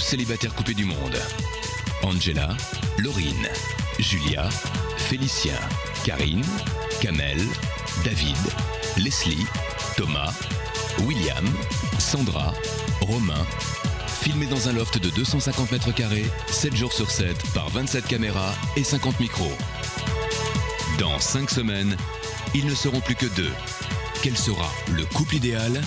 célibataires coupés du monde. Angela, Laurine, Julia, Félicien, Karine, Kamel, David, Leslie, Thomas, William, Sandra, Romain. Filmés dans un loft de 250 mètres carrés, 7 jours sur 7, par 27 caméras et 50 micros. Dans 5 semaines, ils ne seront plus que 2. Quel sera le couple idéal ?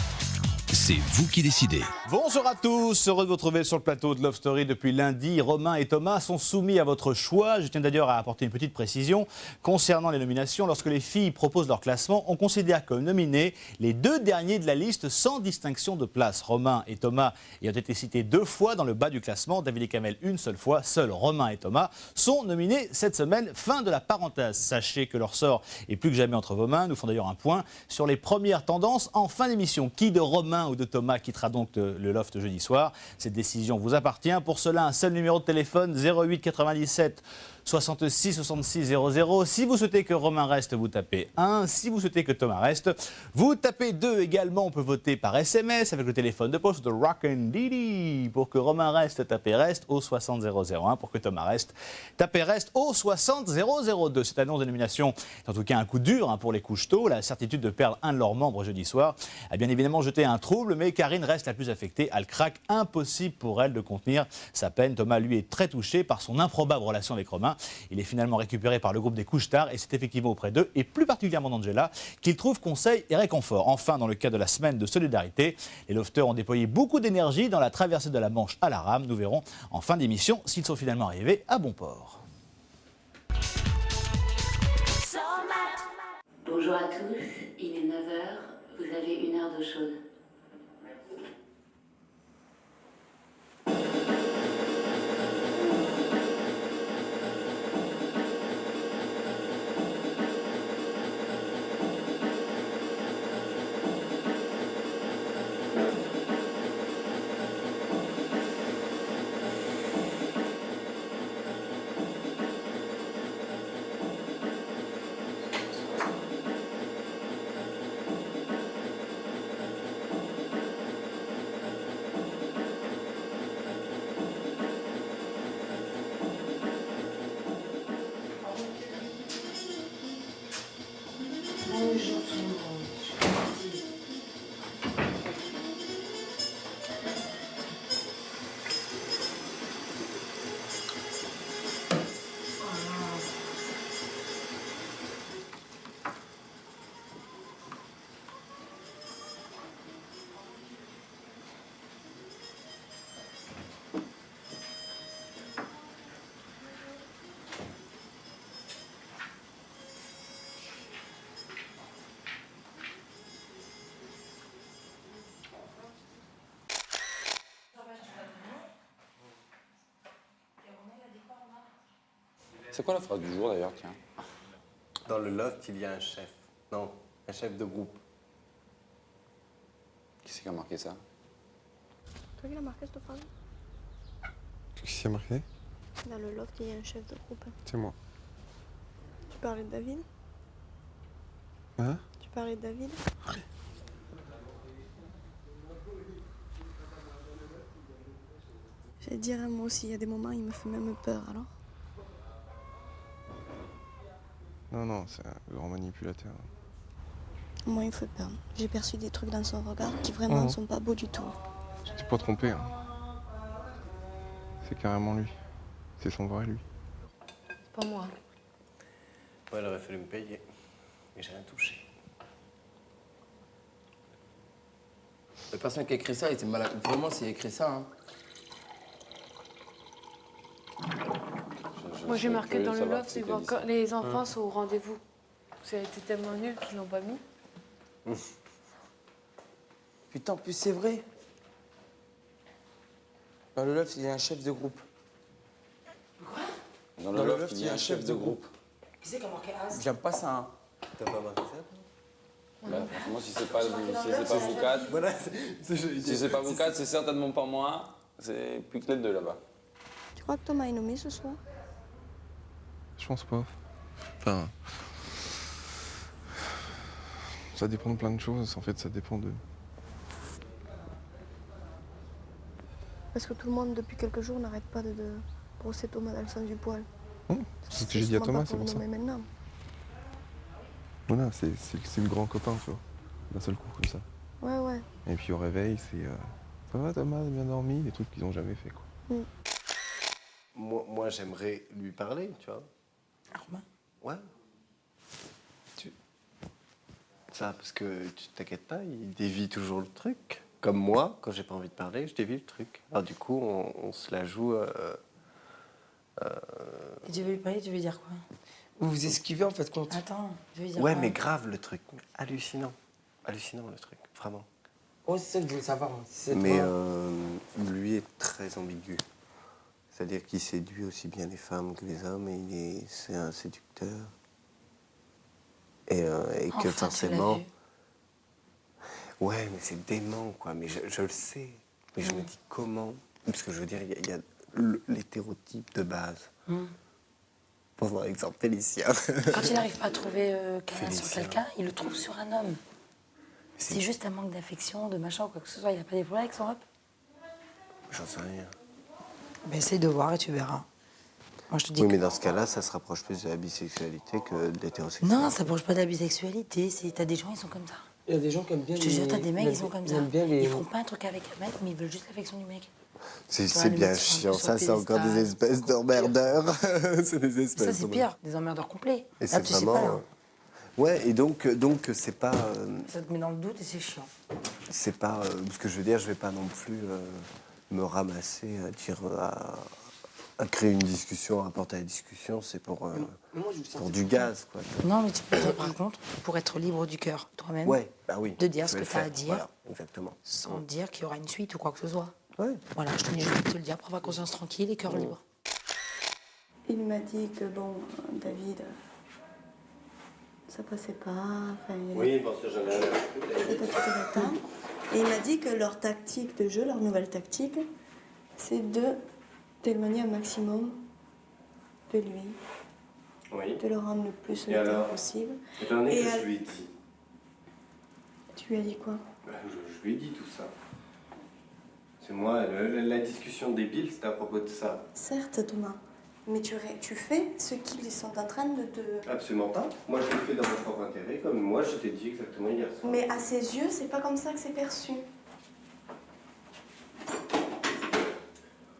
C'est vous qui décidez. Bonjour à tous, heureux de vous retrouver sur le plateau de Love Story depuis lundi. Romain et Thomas sont soumis à votre choix. Je tiens d'ailleurs à apporter une petite précision concernant les nominations. Lorsque les filles proposent leur classement, on considère comme nominés les 2 derniers de la liste sans distinction de place. Romain et Thomas ayant été cités 2 fois dans le bas du classement, David et Kamel une seule fois. Seuls Romain et Thomas sont nominés cette semaine. Fin de la parenthèse. Sachez que leur sort est plus que jamais entre vos mains. Nous font d'ailleurs un point sur les premières tendances en fin d'émission. Qui de Romain ou de Thomas quittera donc le loft jeudi soir? Cette décision vous appartient. Pour cela, un seul numéro de téléphone, 08 97 66 66 00. Si vous souhaitez que Romain reste, vous tapez 1. Si vous souhaitez que Thomas reste, vous tapez 2 également. On peut voter par SMS avec le téléphone de poste de Rockin' Didi. Pour que Romain reste, tapez reste au 60 001. Pour que Thomas reste, tapez reste au 60 002. Cette annonce de nomination est en tout cas un coup dur pour les couche-tôt. La certitude de perdre un de leurs membres jeudi soir a bien évidemment jeté un trouble, mais Karine reste la plus affectée. Elle craque, impossible pour elle de contenir sa peine. Thomas, lui, est très touché par son improbable relation avec Romain. Il est finalement récupéré par le groupe des couche-tard et c'est effectivement auprès d'eux, et plus particulièrement d'Angela, qu'il trouve conseil et réconfort. Enfin, dans le cadre de la semaine de solidarité, les lofters ont déployé beaucoup d'énergie dans la traversée de la Manche à la rame. Nous verrons en fin d'émission s'ils sont finalement arrivés à bon port. Bonjour à tous, il est 9h, vous avez 1 heure d'eau chaude. C'est quoi la phrase du jour d'ailleurs, tiens? Dans le loft, il y a un chef. Non, un chef de groupe. Qui c'est qui a marqué ça? Toi qui l'as marqué cette phrase? Qu'est-ce qui a marqué? Dans le loft, il y a un chef de groupe. C'est moi. Tu parlais de David? Hein? Tu parlais de David? J'allais dire, moi aussi, il y a des moments, il me fait même peur, alors. Non, c'est un grand manipulateur. Moi, il me fait peur. J'ai perçu des trucs dans son regard qui vraiment ne sont pas beaux du tout. Tu t'es pas trompé, hein. C'est carrément lui. C'est son vrai lui. C'est pas moi. Ouais, il aurait fallu me payer. Mais j'ai rien touché. La personne qui a écrit ça, il était malade. Vraiment, s'il a écrit ça, hein. Moi, j'ai marqué dans le loft, c'est que les enfants sont au rendez-vous. Ça a été tellement nul qu'ils l'ont pas mis. Putain, en plus, c'est vrai. Dans le loft, il y a un chef de groupe. Quoi? Dans le loft, il y a un chef de groupe. Qui c'est qui a marqué As? J'aime pas ça, hein. T'as pas marqué ça, toi? Bah, franchement, si c'est pas vous quatre, Voilà, si c'est pas vous quatre, c'est certainement pas moi. C'est plus que les deux là-bas. Tu crois que Thomas est nommé ce soir? Je pense pas. Enfin... Ça dépend de plein de choses. En fait, ça dépend de... Parce que tout le monde, depuis quelques jours, n'arrête pas de brosser Thomas dans le sens du poil. C'est ce que j'ai dit à Thomas, c'est pour ça. Mais maintenant. Voilà, c'est le grand copain, tu vois. D'un seul coup, comme ça. Ouais. Et puis au réveil, c'est ça va Thomas, t'as bien dormi, des trucs qu'ils n'ont jamais fait, quoi. Moi j'aimerais lui parler, tu vois. Romain? Ouais. Ça, parce que tu t'inquiètes pas, il dévie toujours le truc. Comme moi, quand j'ai pas envie de parler, je dévie le truc. Alors du coup, on se la joue. Et tu veux lui parler, tu veux dire quoi? Vous vous esquivez en fait contre. Attends, je veux dire Ouais, quoi? mais grave le truc. Hallucinant. Hallucinant le truc, vraiment. Oh, c'est ça que je voulais savoir. C'est Mais toi. lui est très ambigu. C'est-à-dire qu'il séduit aussi bien les femmes que les hommes et c'est un séducteur. Et que Enfin, forcément. tu l'as vu. Ouais, mais c'est dément, quoi. Mais je le sais. Mais je me dis comment. Parce que je veux dire, il y a l'hétérotype de base. Pour exemple, Félicien. Quand il n'arrive pas à trouver quelqu'un sur Félicien. quelqu'un, il le trouve sur un homme. C'est juste un manque d'affection, de machin ou quoi que ce soit. Il n'a pas des problèmes avec son rep? J'en sais rien. Ben, essaye de voir et tu verras. Moi, je te dis Oui, que... mais dans ce cas-là, ça se rapproche plus de la bisexualité que de l'hétérosexualité. Non, ça ne bouge pas de la bisexualité. T'as des gens, ils sont comme ça. Il y a des gens qui aiment bien. Je te jure, t'as des mecs, ils sont comme ça. Ils font. feront pas un truc avec un mec, mais ils veulent juste l'affection du mec. C'est Ouais, les bien mecs sont chiant. sur Ça, c'est encore des piédestal. espèces d'emmerdeurs. C'est des espèces. Ça, c'est pire. Des emmerdeurs complets. Et Là, c'est tu sais vraiment. pas, là. Ouais, et donc c'est pas. Ça te met dans le doute et c'est chiant. C'est pas. Ce que je veux dire, je vais pas non plus me ramasser à dire. À créer une discussion, à apporter la discussion, c'est pour du gaz, quoi. Non, mais tu peux dire, par contre, pour être libre du cœur, toi-même, Ouais, bah oui. de dire je ce vais que le tu as à faire, dire, voilà, exactement. sans dire qu'il y aura une suite ou quoi que ce soit. Ouais. Voilà, je tenais juste à te le dire pour avoir conscience tranquille et cœur libre. Il m'a dit que, bon, David, ça passait pas. Enfin, Oui, bon, ça, j'en ai rien à il était tout le temps. Et il m'a dit que leur tactique de jeu, leur nouvelle tactique, c'est de t'éloigner un maximum de lui, Oui. de le rendre le plus Et solitaire alors possible. Étant donné Et que à- je lui ai dit. Tu lui as dit quoi? Je lui ai dit tout ça. C'est moi, la discussion débile, c'était à propos de ça. Certes, Thomas, mais tu fais ce qu'ils sont en train de te... Absolument pas. Moi, je le fais dans mon propre intérêt, comme moi, je t'ai dit exactement hier soir. Mais à ses yeux, c'est pas comme ça que c'est perçu.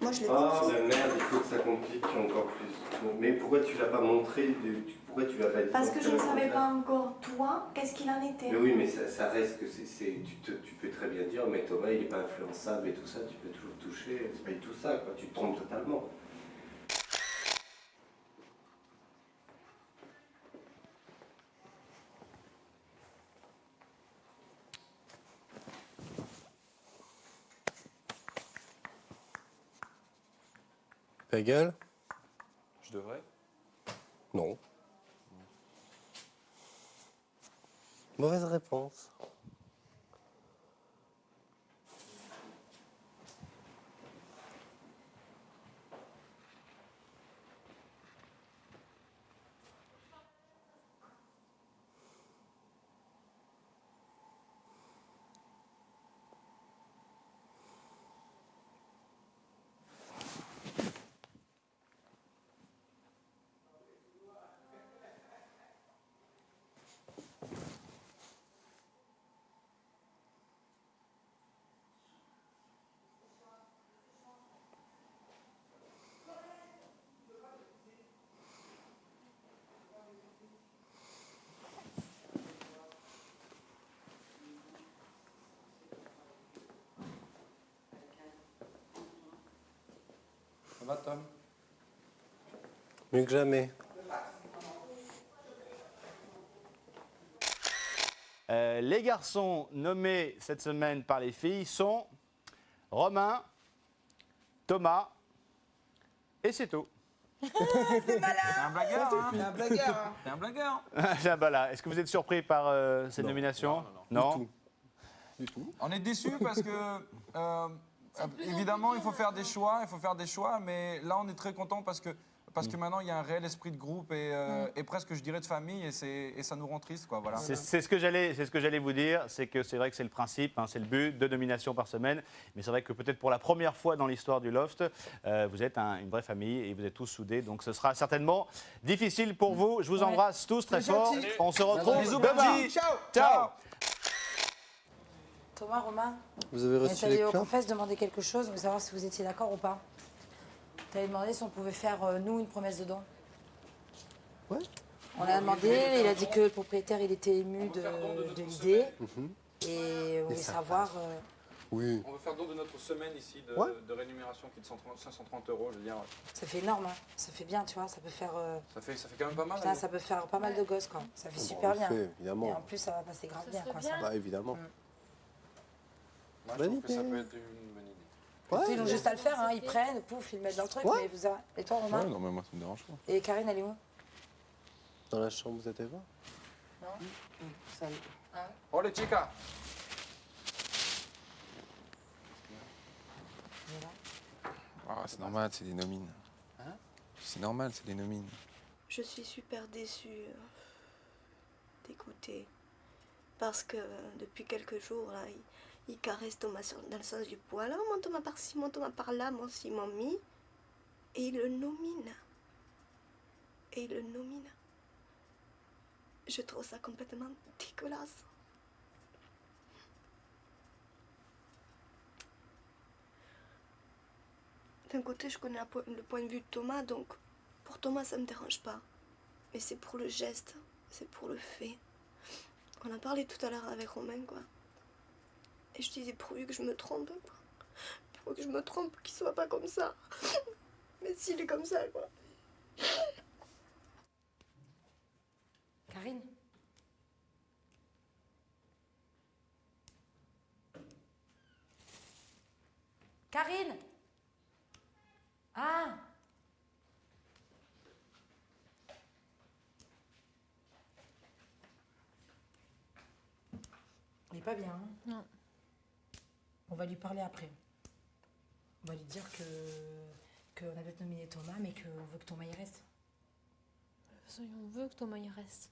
Moi, je l'ai Ah, compris. ben merde, il faut que ça complique encore plus. Mais pourquoi tu l'as pas montré pourquoi tu l'as pas dit? Parce que je ne savais pas encore, toi, qu'est-ce qu'il en était. Mais oui, mais ça reste que tu peux très bien dire, mais Thomas, il est pas influençable et tout ça, tu peux toujours toucher. C'est pas du tout ça, quoi. Tu te trompes totalement. Ta gueule? Je devrais. Non. Mauvaise réponse. Ça va, Tom? Mieux que jamais. Les garçons nommés cette semaine par les filles sont Romain, Thomas et c'est tout. T'es un blagueur, hein? T'es un blagueur, hein? T'es un blagueur. Ah, bah là, est-ce que vous êtes surpris par cette nomination? Non. On est déçus parce que, évidemment, il faut faire des choix, mais là, on est très content parce que parce que maintenant il y a un réel esprit de groupe et presque, je dirais, de famille et ça nous rend triste, quoi. Voilà. C'est ce que j'allais vous dire, c'est que c'est vrai que c'est le principe, hein, c'est le but, 2 nominations par semaine. Mais c'est vrai que peut-être pour la première fois dans l'histoire du Loft, vous êtes une vraie famille et vous êtes tous soudés. Donc ce sera certainement difficile pour vous. Je vous embrasse tous très fort. On se retrouve demain. Ciao. Thomas, Romain, Vous avez reçu les au plans? confesse demander quelque chose, on veut savoir si vous étiez d'accord ou pas. Tu avais demandé si on pouvait faire, nous, une promesse de don. Ouais. On l'a demandé, il a dit que le propriétaire, il était ému de l'idée. Et on voulait savoir... Oui. On veut faire don de notre semaine ici de rémunération qui est de 530 €, je veux dire. Ça fait énorme, hein. Ça fait bien, tu vois, ça peut faire... Ça fait quand même pas mal. Putain, ça peut faire pas mal de gosses, quoi. Ça fait super on le bien. fait, évidemment. Et en plus, ça va passer grave bien, quoi. bien. Bah, évidemment. Moi, je trouve que ça peut être une bonne idée. Ils ont juste à le faire, hein. Ils prennent, pouf, ils le mettent dans le truc. Mais vous... Et toi, Romain? Ouais, non, mais moi, ça me dérange pas. Et Karine, elle est où? Dans la chambre, vous êtes allé voir? Non. Oh, les chicas! Ah, c'est normal, c'est des nomines. C'est normal, c'est des nomines. Je suis super déçue, dégoûtée. Parce que depuis quelques jours, là, il caresse Thomas dans le sens du poil. Oh, mon Thomas par-ci, mon Thomas par-là, mon ci, mon mi. Et il le nomine. Je trouve ça complètement dégueulasse. D'un côté, je connais le point de vue de Thomas, donc pour Thomas, ça me dérange pas. Mais c'est pour le geste, c'est pour le fait. On a parlé tout à l'heure avec Romain, quoi. Et je disais, pourvu que je me trompe, quoi. Pourvu que je me trompe, qu'il soit pas comme ça. Mais s'il est comme ça, quoi. Karine? Karine? Ah! Il est pas bien, hein? Non. On va lui parler après. On va lui dire qu'on a peut-être nominé Thomas, mais qu'on veut que Thomas y reste. On veut que Thomas y reste.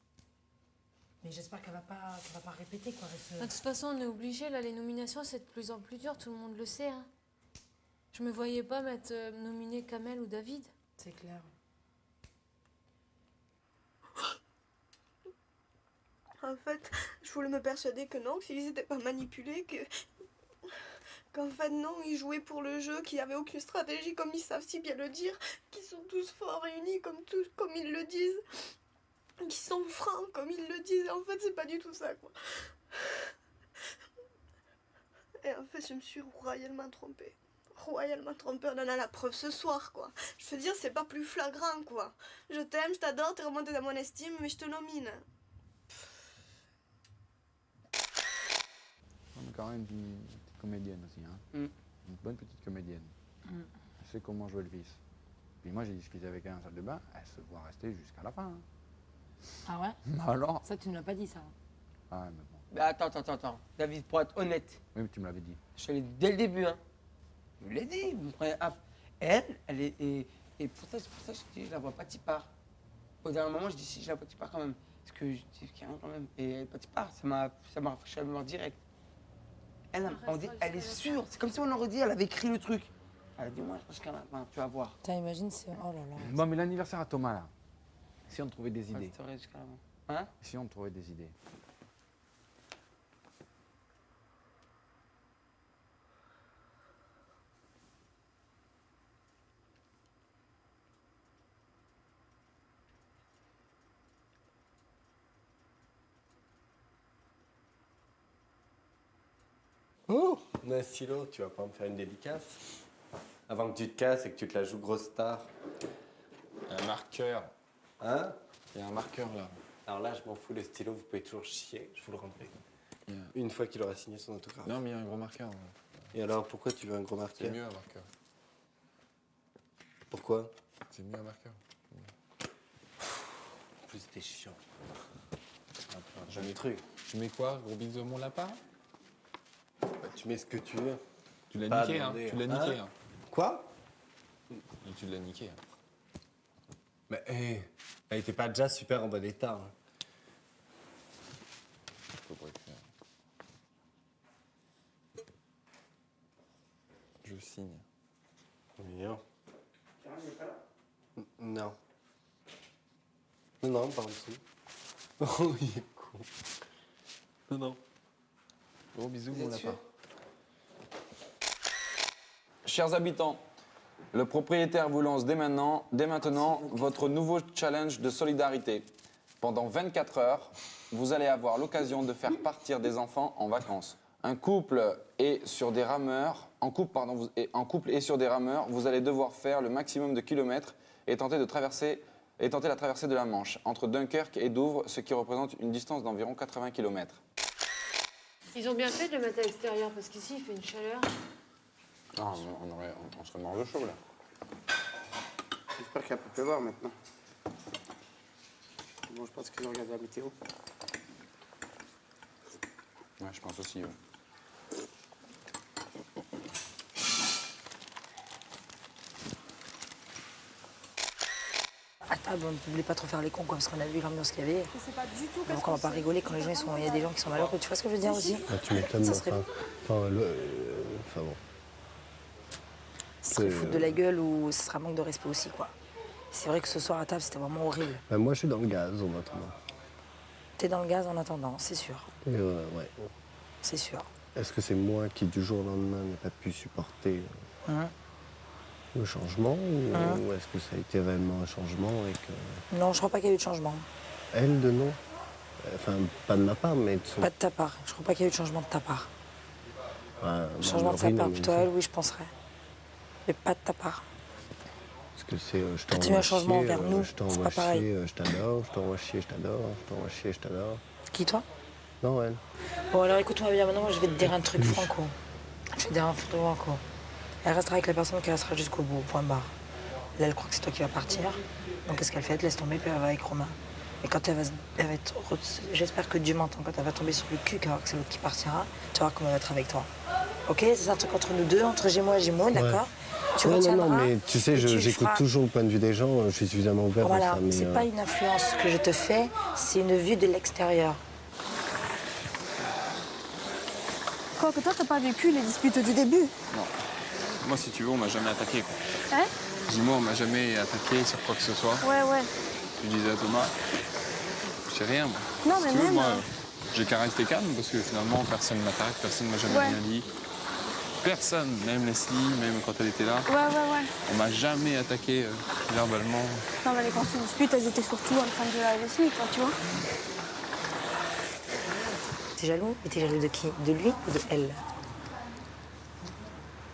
Mais j'espère qu'elle va pas répéter, quoi. De toute façon, on est obligé, là, les nominations, c'est de plus en plus dur, tout le monde le sait, hein. Je me voyais pas nominer Kamel ou David. C'est clair. En fait, je voulais me persuader que non, qu'ils n'étaient pas manipulés, qu'en fait non, ils jouaient pour le jeu, qu'il n'y avait aucune stratégie, comme ils savent si bien le dire, qu'ils sont tous forts et unis comme ils le disent, qu'ils sont francs comme ils le disent. Et en fait, c'est pas du tout ça, quoi. Et en fait, je me suis royalement trompée. Royalement trompée, on en a la preuve ce soir, quoi. Je veux dire, c'est pas plus flagrant, quoi. Je t'aime, je t'adore, t'es remonté dans mon estime, mais je te nomine. On est quand même une petite comédienne aussi, hein. Une bonne petite comédienne. Elle sait comment jouer le vice. Puis moi, j'ai discuté avec elle en salle de bain, elle se voit rester jusqu'à la fin. Hein. Ah ouais? Alors? Ça, tu ne l'as pas dit, ça. Ah, mais bon. Mais attends. David, pour être honnête, Oui, mais tu me l'avais dit. je te l'ai dit dès le début, hein. Je vous l'ai dit, vous me prenez un... Elle est... Et pour ça, je dis, je la vois pas t'y part. Au dernier moment, je dis, si, je la vois t'y part quand même. Parce que je dis, carrément quand même. Et elle pas t'y part, ça m'a rafraîchi la mémoire direct. Elle, on dit, elle est sûre. C'est comme si on aurait dit, elle avait écrit le truc. Elle a dit, moi, je pense qu'elle a... tu vas voir. Putain, imagine, c'est... Oh là là. Bon, mais l'anniversaire à Thomas, là. Si on trouvait des idées. Ouais, jusqu'à la... Hein? Si on trouvait des idées. Oh, on a un stylo, tu vas pas me faire une dédicace? Avant que tu te casses et que tu te la joues grosse star. Un marqueur. Hein? Il y a un marqueur là. Alors là, je m'en fous, le stylo, vous pouvez toujours chier, je vous le rendrai. Une fois qu'il aura signé son autographe. Non, mais il y a un gros marqueur. Ouais. Et alors, pourquoi tu veux un gros marqueur? C'est mieux un marqueur. Pourquoi? C'est mieux un marqueur. En plus, t'es chiant. J'ai un truc. Tu mets quoi? Gros bisous mon lapin? Bah, tu mets ce que tu veux. Tu l'as Pas niqué, hein? demander, Tu l'as hein? niqué, hein? Quoi? Et tu l'as niqué. Hein. Mais elle était pas déjà super en bon état. Hein. Faudrait que... Je signe. Non. Non. Non, pas en dessous. Oh, il est con. Non. Gros bisous, mon lapin. Chers habitants, le propriétaire vous lance dès maintenant votre nouveau challenge de solidarité. Pendant 24 heures, vous allez avoir l'occasion de faire partir des enfants en vacances. En couple et sur des rameurs, vous allez devoir faire le maximum de kilomètres et tenter la traversée de la Manche, entre Dunkerque et Douvres, ce qui représente une distance d'environ 80 km. Ils ont bien fait de le mettre à l'extérieur parce qu'ici il fait une chaleur. Ah, on serait mort de chaud là. J'espère qu'il va pas pleuvoir maintenant. Bon, je pense qu'ils ont regardé la météo. Ouais, je pense aussi, ouais. À table, on ne voulait pas trop faire les cons, quoi, parce qu'on a vu l'ambiance qu'il y avait. C'est pas du tout Donc on va pas rigoler quand les gens il y a des gens qui sont malheureux. Tu vois ce que je veux dire aussi? Tu m'étonnes, Ça serait... enfin bon. Ça serait foutre de la gueule ou ce sera manque de respect aussi, quoi. C'est vrai que ce soir à table, c'était vraiment horrible. Moi, je suis dans le gaz en attendant. T'es dans le gaz en attendant, c'est sûr. Et ouais. C'est sûr. Est-ce que c'est moi qui, du jour au lendemain, n'ai pas pu supporter le changement ou est-ce que ça a été réellement un changement et que... Non, je crois pas qu'il y a eu de changement. Elle, de non? Enfin, pas de ma part, mais de son... Pas de ta part. Je crois pas qu'il y a eu de changement de ta part. Changement de sa Laurine, part, mais plutôt ça. elle, oui, je penserais. Mais pas de ta part. Parce que c'est je T'as eu un changement envers nous, je c'est t'envoie pas pareil. chier, je t'adore, je t'envoie chier, je t'adore, je t'envoie chier, je t'adore. Qui, toi? Non, elle. Bon, alors écoute-moi bien, maintenant, moi, je vais te dire un truc franco. Je vais te dire un truc franco. Elle restera avec la personne qui restera jusqu'au bout, point barre. Là, elle croit que c'est toi qui vas partir. Donc, qu'est-ce qu'elle fait? Elle te laisse tomber, puis elle va avec Romain. Et quand elle va être... J'espère que Dieu m'entend. Quand elle va tomber sur le cul, qu'elle va voir que c'est l'autre qui partira, tu vas voir comment elle va être avec toi. Ok? C'est un truc entre nous deux, entre Gémeaux et Gémeaux, d'accord? Tu retiendras. Non, mais tu sais, j'écoute toujours le point de vue des gens, je suis suffisamment ouvert pour Voilà, ça. Mais c'est pas une influence que je te fais, c'est une vue de l'extérieur. Quoi que toi, t'as pas vécu les disputes du début? Non. Moi, si tu veux, on m'a jamais attaqué, quoi. Hein? Dis-moi, on m'a jamais attaqué sur quoi que ce soit. Ouais. Tu disais à Thomas, je sais rien, moi. Non, Si mais tu veux, même... moi, j'ai qu'à rester calme parce que finalement, personne ne m'attaque, personne ne m'a jamais rien dit. Personne, même Leslie, même quand elle était là. Ouais. On m'a jamais attaqué verbalement. Non, mais les quand tu disputes, elles étaient surtout en train de la laisser, quoi, tu vois. T'es jaloux? Mais t'es jaloux de qui? De lui ou de elle?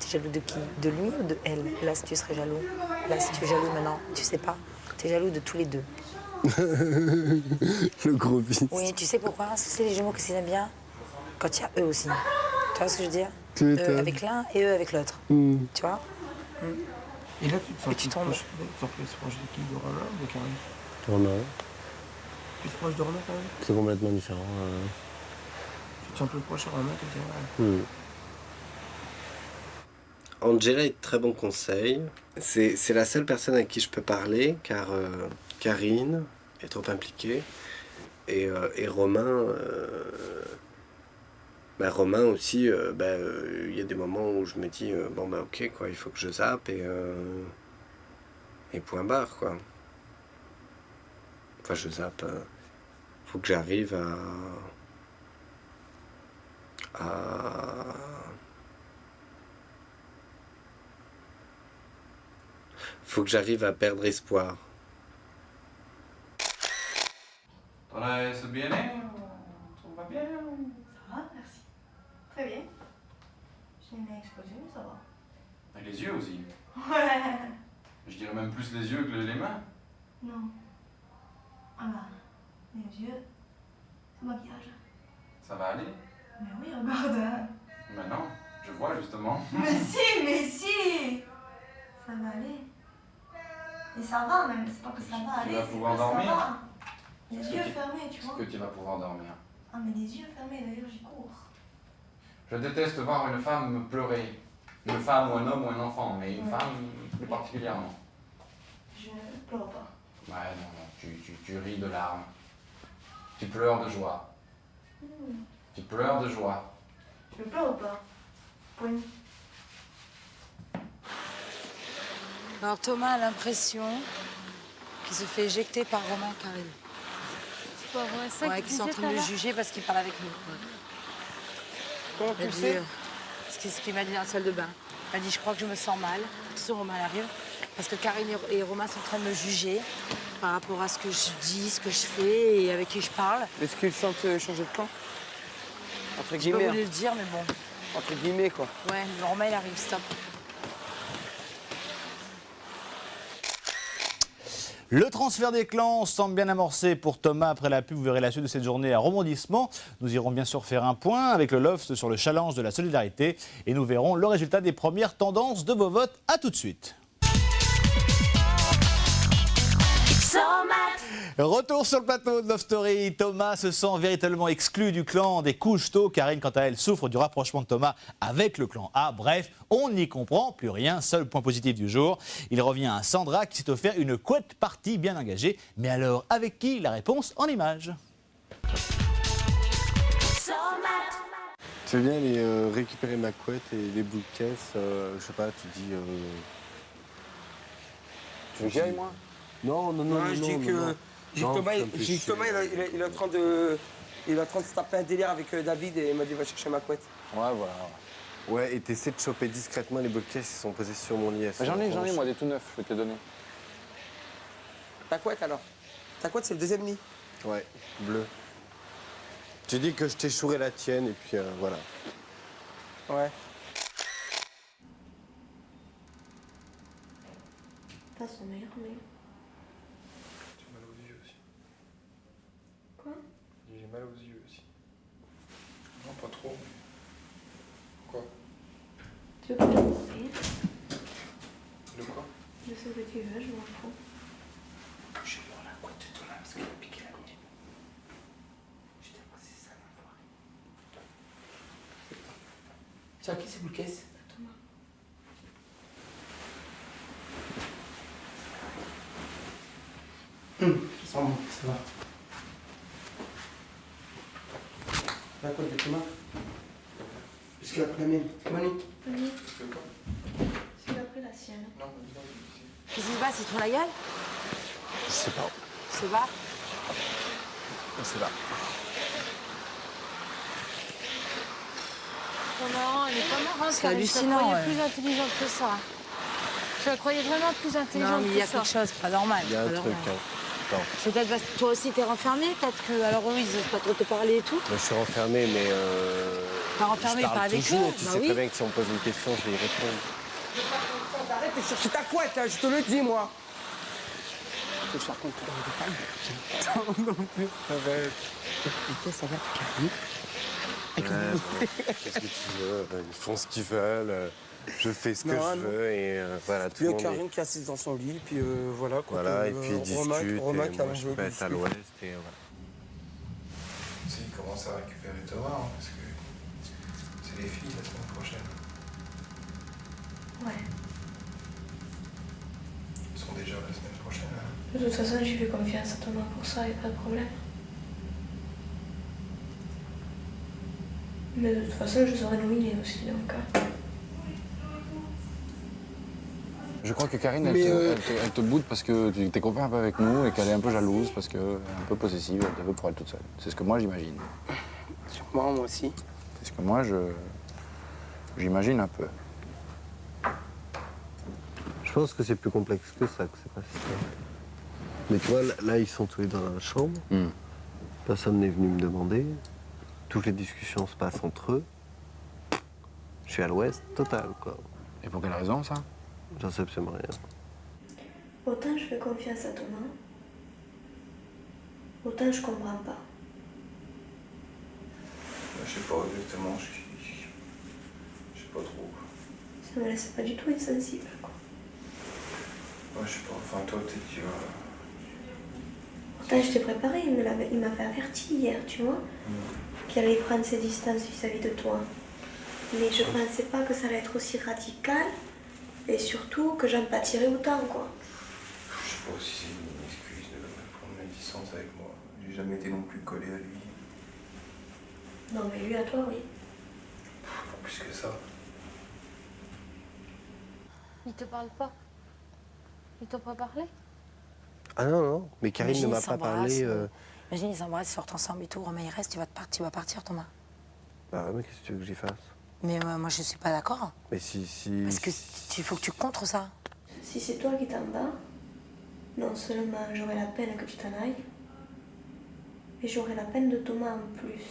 T'es jaloux de qui? De lui ou de elle? Là, si tu serais jaloux. Là, si tu es jaloux maintenant, tu sais pas. T'es jaloux de tous les deux. Le gros vice. Oui, tu sais pourquoi? Parce que c'est les Gémeaux qui s'aiment bien quand il y a eux aussi. Tu vois ce que je veux dire? Tu m'étonnes. Eux avec l'un et eux avec l'autre. Tu vois? Et là, tu te sens tu tombes. proche de qui? De Romain ou de Karine? Romain, Plus proche de Romain, quand même? c'est complètement différent. Tu te sens plus proche de Romain que de Karine? Angela est de très bons conseils. C'est la seule personne à qui je peux parler, car Karine est trop impliquée. Et Romain, Romain aussi, y a des moments où je me dis, ok, quoi, il faut que je zappe et point barre, quoi. Enfin, je zappe. Faut que j'arrive Faut que j'arrive à perdre espoir. Adesso bene? Tout va bien? Ça va, merci. Très bien. J'ai une explosion, ça va. Et les yeux aussi. Ouais. Je dirais même plus les yeux que les mains. Non. Ah, les yeux, c'est maquillage. Ça va aller? Mais oui, regarde. Mais non, je vois justement. Mais si! Ça va aller. Et ça va même, c'est pas que ça va aller. vas c'est pouvoir que dormir. Ça va. Les Est-ce yeux que tu- fermés, tu vois. Est-ce que tu vas pouvoir dormir? Ah, mais les yeux fermés, d'ailleurs, j'y cours. Je déteste voir une femme pleurer. Une femme ou un homme ou un enfant, mais une Ouais. femme plus particulièrement. Je ne pleure pas. Ouais, non, tu ris de larmes. Tu pleures de joie. Tu pleures de joie. Je pleure ou pas? Oui. Alors Thomas a l'impression qu'il se fait éjecter par Romain et Karine. C'est pas vrai, ça Ouais, qu'il qu'ils sont en disait train de le tout à l'heure. juger parce qu'il parle avec nous. Comment tu le sais? Ce qu'il m'a dit dans la salle de bain. Il m'a dit, je crois que je me sens mal. Attention, Romain arrive. Parce que Karine et Romain sont en train de me juger par rapport à ce que je dis, ce que je fais et avec qui je parle. Est-ce qu'ils sentent changer de camp? Entre J'ai pas guillemets. voulu le dire, mais bon. Entre guillemets, quoi. Ouais, mais Romain, il arrive, stop. Le transfert des clans semble bien amorcé pour Thomas après la pub. Vous verrez la suite de cette journée à rebondissement. Nous irons bien sûr faire un point avec le Loft sur le challenge de la solidarité et nous verrons le résultat des premières tendances de vos votes. À tout de suite. Retour sur le plateau de Love Story. Thomas se sent véritablement exclu du clan des Couche-Tôt. Karine, quant à elle, souffre du rapprochement de Thomas avec le clan A. Bref, on n'y comprend plus rien. Seul point positif du jour, il revient à Sandra qui s'est offert une couette partie bien engagée. Mais alors, avec qui? La réponse en images. Tu veux bien aller récupérer ma couette et les boules de caisse, je sais pas, tu dis... Tu veux que j'y aille, moi? Non, Je dis que Thomas, il est en train de se taper un délire avec David et il m'a dit va chercher ma couette. Ouais, voilà. Ouais, et t'essaies de choper discrètement les boules de caisse qui sont posées sur mon lit. J'en ai, moi, des tout neufs, je vais te les donner. Ta couette alors? Ta couette, c'est le deuxième lit. Ouais, bleu. J'ai dit que je t'échouerais la tienne et puis voilà. Ouais. Pas son meilleur, mais. J'ai mal aux yeux aussi. Quoi? J'ai mal aux yeux aussi. Non, pas trop. Quoi? Tu veux que je te confie? De quoi? De ce que tu veux, je m'en fous. J'ai eu la couette de Thomas parce qu'il a piqué la mienne. J'étais passé ça l'enfoiré. C'est à qui ces boules de caisse? Thomas. Ça va, ça va. La couette de Thomas? Parce qu'il a pris la mienne. Mani. Mani. Il a pris la sienne. Non, Qu'est-ce qui se passe? Il te fout la gueule? Je sais pas. Tu sais pas? Je sais pas. Non, elle est pas marrante. C'est Karine. hallucinant, Je la croyais ouais. plus intelligente que ça. Je la croyais vraiment plus intelligente Non, mais il y a que ça. quelque chose, pas normal. Il y a un pas truc, normal. hein. Attends. C'est peut-être parce que toi aussi t'es renfermé, peut-être que. Alors eux, ils osent pas trop te parler et tout. Moi, je suis renfermé, mais. Pas renfermé, je parle pas avec toujours. eux. Tu Bah sais oui. très bien que si on me pose une question, je vais y répondre. Arrête de chercher ta couette, hein, je te le dis, moi. Je te raconte tout dans le détail. Non plus. Arrête. Il fait ça va, Karine. Qu'est-ce que tu veux? Ils font ce qu'ils veulent. Je fais ce que je veux et voilà, tout Il y le a monde. Karine qui est assise dans son lit, puis voilà. Quoi, Voilà, et puis ils discutent. Romain et qui a moi, un je jeu. peux être à l'ouest et voilà. S'il commence à récupérer Thomas, hein, parce que c'est les filles la semaine prochaine. Ouais. Ils sont déjà la semaine prochaine. Hein. De toute façon, j'ai fait confiance à Thomas pour ça, y a pas de problème. Mais de toute façon, je serai nominée aussi, donc. Je crois que Karine, Mais, elle te boude parce que tu t'es copain un peu avec nous et qu'elle est un peu jalouse parce qu'elle est un peu possessive, elle te veut pour elle toute seule. C'est ce que moi j'imagine. Moi aussi. C'est ce que moi j'imagine un peu. Je pense que c'est plus complexe que ça, que c'est pas si simple. Mais tu vois, là, ils sont tous les deux dans la chambre. Personne n'est venu me demander. Toutes les discussions se passent entre eux. Je suis à l'ouest, total, quoi. Et pour quelle raison, ça? J'en sais absolument rien. Autant je fais confiance à Thomas, autant je comprends pas. Je sais pas exactement, je sais pas trop. Ça me laisse pas du tout insensible, quoi. Ouais, je sais pas, enfin toi tu vois. Pourtant, je t'ai préparé, il m'avait averti hier, tu vois, qu'il allait prendre ses distances vis-à-vis de toi. Mais je pensais pas que ça allait être aussi radical et surtout que j'en pâtirais autant, quoi. Je sais pas si c'est une excuse. distance avec moi. J'ai jamais été non plus collé à lui. Non, mais lui à toi, oui. Pas plus que ça. Il te parle pas. Ils t'ont pas parlé? Ah non, non, mais Karine ne m'a pas parlé. Imagine, ils s'embrassent, ils sortent ensemble et tout. Romain, il reste, tu vas partir, Thomas. Bah ouais, mais qu'est-ce que tu veux que j'y fasse? Mais moi, je suis pas d'accord. Mais si. Parce que il faut que tu contres ça. Si c'est toi qui t'en vas, non seulement j'aurai la peine que tu t'en ailles, mais j'aurai la peine de Thomas en plus.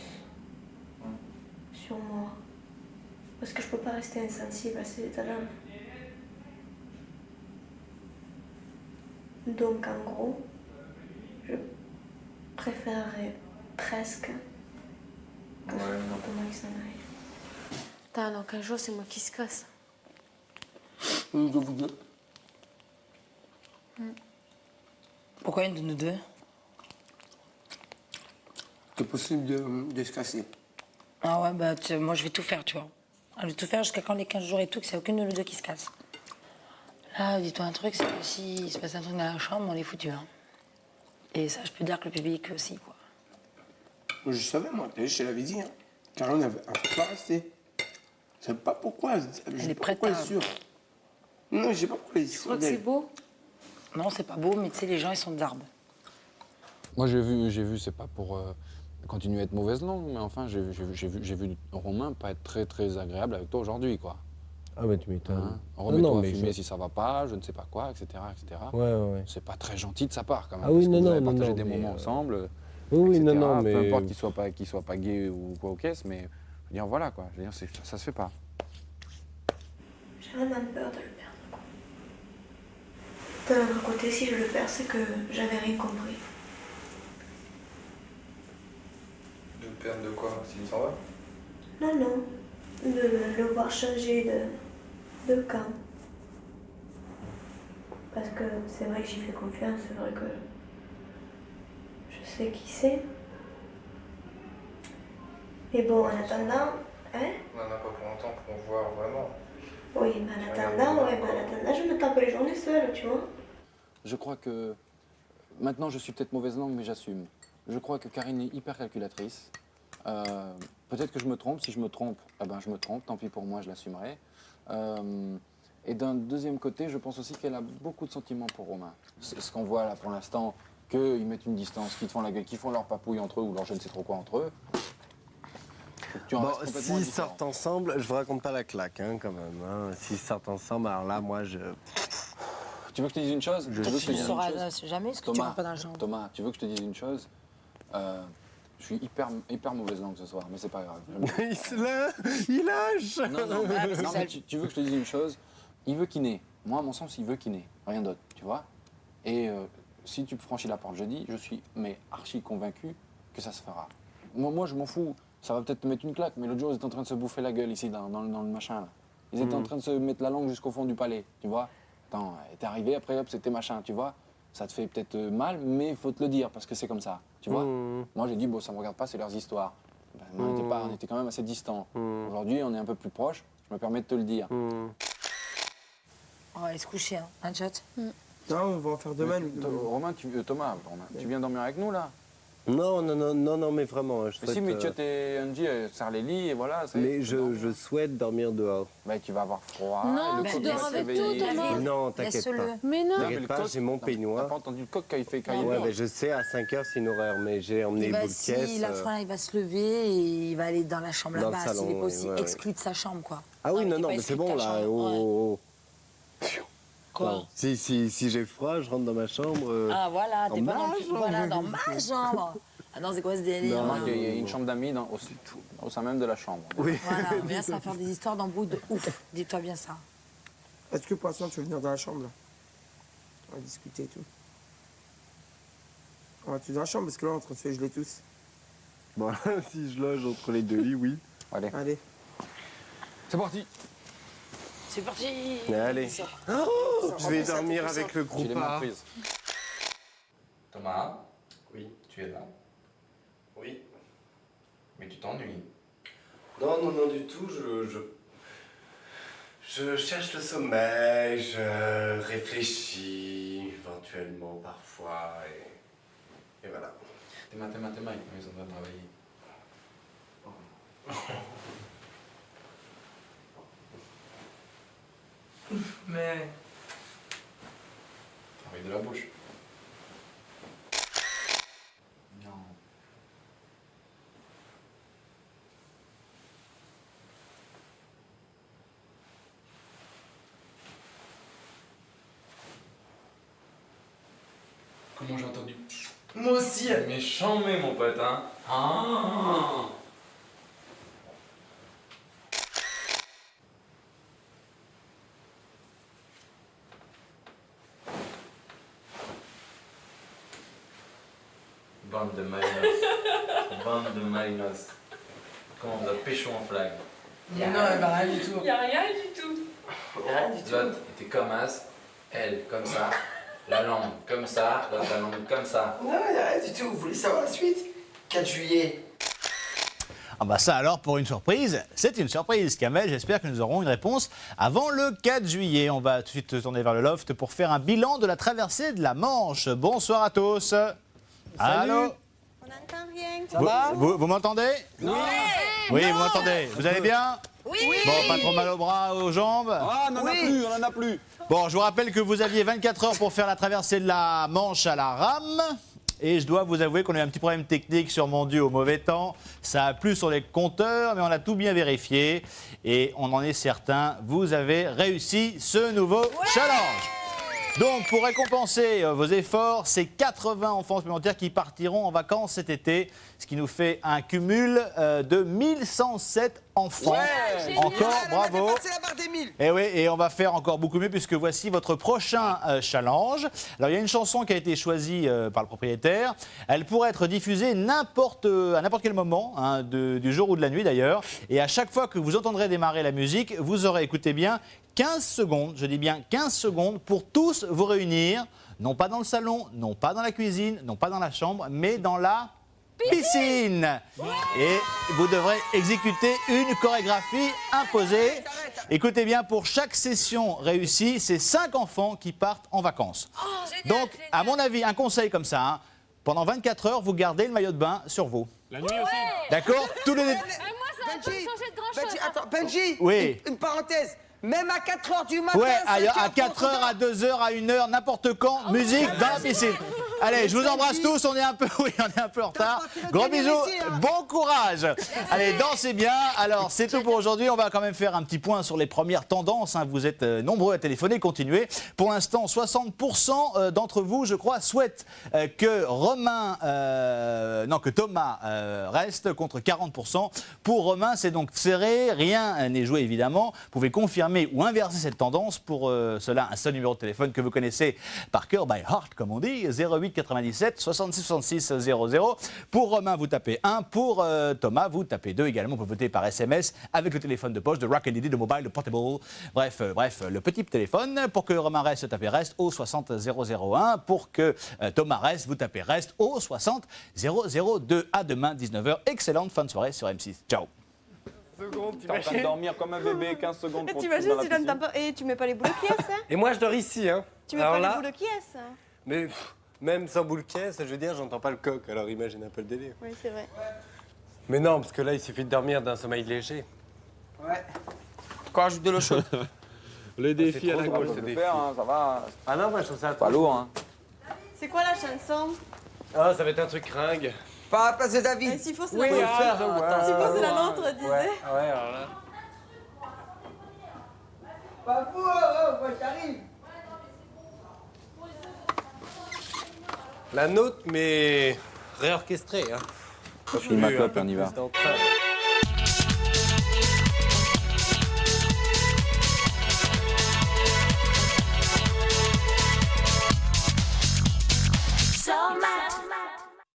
Sur moi. Parce que je peux pas rester insensible à ces états d'âme. Donc en gros, je préférerais presque que ce soit Thomas qui s'en aille. Putain, dans 15 jours, c'est moi qui se casse. De vous deux. Pourquoi une de nous deux? C'est possible de se casser. Ah ouais, bah moi je vais tout faire, tu vois. Je vais tout faire jusqu'à quand les 15 jours et tout, que c'est aucune de nous deux qui se casse. Là, dis-toi un truc, c'est que s'il se passe un truc dans la chambre, on est foutu, hein. Et ça, je peux dire que le public aussi, quoi. Moi, je savais, moi, je te l'avais dit. Hein. Caroline, elle ne peut pas rester. Je sais pas pourquoi. Elle est prête à... sûre. Non, je sais pas pourquoi elle est Tu crois que c'est beau? Non, c'est pas beau, mais tu sais, les gens, ils sont des arbres. Moi, j'ai vu, c'est pas pour continuer à être mauvaise langue, mais enfin, j'ai vu Romain pas être très, très agréable avec toi aujourd'hui, quoi. Ah, mais tu m'étonnes. Hein, remets-toi à fumer si ça va pas, je ne sais pas quoi, etc. etc. Ouais. C'est pas très gentil de sa part, quand même. Ah oui, parce que non, vous non, avez non, partagé non, des mais, moments ensemble. Oui, etc. non, mais... Peu importe qu'il soit pas gay ou quoi aux caisses, mais je veux dire, voilà, quoi. Je veux dire, ça se fait pas. J'ai vraiment peur de le perdre, quoi. D'un autre côté, si je le perds, c'est que j'avais rien compris. De perdre de quoi? S'il s'en va? Non, non. De le voir changer de camp. Parce que c'est vrai que j'y fais confiance, c'est vrai que je sais qui c'est. Mais bon, en attendant, hein? On n'en a pas pour longtemps pour voir vraiment. Oui, mais en attendant, je me tape les journées seule, tu vois. Je crois que maintenant, je suis peut-être mauvaise langue, mais j'assume. Je crois que Karine est hyper calculatrice. Peut-être que je me trompe. Si je me trompe, eh ben, je me trompe. Tant pis pour moi, je l'assumerai. Et d'un deuxième côté, je pense aussi qu'elle a beaucoup de sentiments pour Romain. C'est ce qu'on voit là pour l'instant, qu'ils mettent une distance, qu'ils te font la gueule, qu'ils font leur papouille entre eux ou leur je ne sais trop quoi entre eux. Bon, s'ils sortent ensemble, je vous raconte pas la claque, hein, quand même. Hein. S'ils sortent ensemble, alors là, moi, je... Tu veux que je te dise une chose? Tu sauras jamais ce que tu rentres pas dans la chambre. Thomas, tu veux que je te dise une chose? Je suis hyper mauvaise langue ce soir, mais c'est pas grave. Il lâche. Non, mais tu veux que je te dise une chose? Il veut kiné. Moi, à mon sens, il veut kiné. Rien d'autre, tu vois? Et si tu franchis la porte jeudi, je suis archi convaincu que ça se fera. Moi, je m'en fous. Ça va peut-être te mettre une claque, mais l'autre jour, ils étaient en train de se bouffer la gueule ici, dans le machin, là. Ils étaient en train de se mettre la langue jusqu'au fond du palais, tu vois? Attends, t'es arrivé, après, hop, c'était machin, tu vois? Ça te fait peut-être mal, mais il faut te le dire, parce que c'est comme ça, tu vois? Moi, j'ai dit, bon, ça me regarde pas, c'est leurs histoires. Ben, on était quand même assez distants. Aujourd'hui, on est un peu plus proches, je me permets de te le dire. On va aller se coucher, hein, chat. Non, on va en faire demain. Thomas, tu viens dormir avec nous, là? Non, mais vraiment, je souhaite... Si, mais tu et Angie, serre les lits, et voilà. Mais je souhaite dormir dehors. Bah, tu vas avoir froid. Non, tu dors avec tout, Thomas. Non, t'inquiète pas. Mais non. T'inquiète pas, j'ai mon peignoir. T'as pas entendu le coq quand il fait Ouais, mais je sais, à 5h, c'est une horaire, mais j'ai emmené boule de caisse. Si la fin, il va se lever et il va aller dans la chambre Dans le là-bas. salon, S'il est pas aussi ouais. exclu de sa chambre, quoi. Ah oui, non, pas mais c'est exclu de bon, ta là. chambre, Quoi? Non. Si j'ai froid, je rentre dans ma chambre. Ah voilà, t'es dans pas ma non plus. chambre. Voilà, dans ma chambre. Ah non, c'est quoi ce délire? Il y a une chambre d'amis au sein même de la chambre. Oui. Voilà, on vient, ça va faire des histoires d'embrouille de ouf. Dis-toi bien ça. Est-ce que pour l'instant, tu veux venir dans la chambre, là? On va discuter et tout. On va-tu dans la chambre? Parce que là, on est en train de se geler tous. Bon, si je loge entre les deux lits, oui. Allez. C'est parti. C'est parti. Allez. Oh, je vais dormir avec le groupe J'ai les mains A. prises. Thomas, Oui. tu es là. Oui. Mais tu t'ennuies. Non, du tout. Je cherche le sommeil, je réfléchis éventuellement parfois. Et voilà. Tes mains, oui, ça doit travailler. Mais. Avec de la bouche. Non. Comment j'ai entendu? Moi aussi. Mais chambé, mon pote, hein. Ah. Bande de marinos. Bande de marinos. Comment on doit pécho en flag. Non, elle va rien du tout. Y a rien du tout. Rien du tout. L'autre était comme as, elle comme ça, la langue comme ça, l'autre la langue comme ça. Non, y a rien du tout. Vous voulez savoir la suite? 4 juillet. Ah bah ça alors, pour une surprise, c'est une surprise. Kamel, j'espère que nous aurons une réponse avant le 4 juillet. On va tout de suite tourner vers le loft pour faire un bilan de la traversée de la Manche. Bonsoir à tous. Allô? On n'entend rien. Ça va? Vous m'entendez? Oui. Oui, vous m'entendez. Vous allez bien? Oui. Bon, pas trop mal aux bras, aux jambes? Ah, on en a plus. Bon, je vous rappelle que vous aviez 24 heures pour faire la traversée de la Manche à la rame. Et je dois vous avouer qu'on a eu un petit problème technique sur mon Dieu au mauvais temps. Ça a plu sur les compteurs, mais on a tout bien vérifié. Et on en est certain, vous avez réussi ce nouveau challenge. Donc, pour récompenser vos efforts, c'est 80 enfants supplémentaires qui partiront en vacances cet été, ce qui nous fait un cumul de 1107 enfants. Ouais, encore, bravo. C'est la barre des 1000. Et oui, et on va faire encore beaucoup mieux puisque voici votre prochain challenge. Alors, il y a une chanson qui a été choisie par le propriétaire. Elle pourrait être diffusée à n'importe quel moment, hein, du jour ou de la nuit d'ailleurs. Et à chaque fois que vous entendrez démarrer la musique, vous aurez, écoutez bien, 15 secondes, je dis bien 15 secondes, pour tous vous réunir, non pas dans le salon, non pas dans la cuisine, non pas dans la chambre, mais dans la piscine. Et vous devrez exécuter une chorégraphie imposée. Écoutez bien, pour chaque session réussie, c'est 5 enfants qui partent en vacances. Donc, à mon avis, un conseil comme ça, hein, pendant 24 heures, vous gardez le maillot de bain sur vous. La nuit aussi. D'accord? Tous les... Moi, ça va pas changer de grand-chose. Attends, Benji. Oui. Une parenthèse. Même à 4 h du matin. Ouais, 5 à 4 heures, à 2 heures, à 1 heure, n'importe quand, musique dans la piscine. Allez, je vous embrasse tous, on est un peu en retard. Gros bisous, bon courage. Allez, dansez bien. Alors, c'est tout pour aujourd'hui. On va quand même faire un petit point sur les premières tendances. Hein. Vous êtes nombreux à téléphoner, continuez. Pour l'instant, 60% d'entre vous, je crois, souhaitent que Thomas reste contre 40%. Pour Romain, c'est donc serré, rien n'est joué évidemment. Vous pouvez confirmer ou inverser cette tendance. Pour cela, un seul numéro de téléphone que vous connaissez par cœur, by heart, comme on dit, 08 97 66 66 00. Pour Romain, vous tapez 1. Pour Thomas, vous tapez 2 également. Vous pouvez voter par SMS avec le téléphone de poche de Rock and Diddy, de mobile, de portable. Bref, le petit téléphone. Pour que Romain reste, tapez reste au 60 001. Pour que Thomas reste, vous tapez reste au 60 002. À demain, 19h. Excellente fin de soirée sur M6. Ciao. T'es en train de dormir comme un bébé, 15 secondes pour T'imagines si tu n'entends pas. Et tu mets pas les boules de pièces, hein? Et moi, je dors ici, hein. Tu mets Alors pas là, les boules de pièces, hein? mais même sans boule caisse, je veux dire, j'entends pas le coq. Alors imagine un peu le délire. Oui, c'est vrai. Mais non, parce que là, il suffit de dormir d'un sommeil léger. Ouais. Quoi, rajoute de l'eau chaude. Les défis à la drôle, gauche. ce défi. Faire, hein, ça va. Ah non, moi, je trouve ça Pas lourd, hein. C'est quoi la chanson? Ah, ça va être un truc ringue. Pas à la place de David. S'il faut, c'est Oui, la nôtre. faire, S'il faut, c'est la nôtre, disait. Ouais, alors là. Pas fou, moi j'arrive. La nôtre, mais réorchestrée, hein. Je filme ma clope et on y va. Plus d'entrain.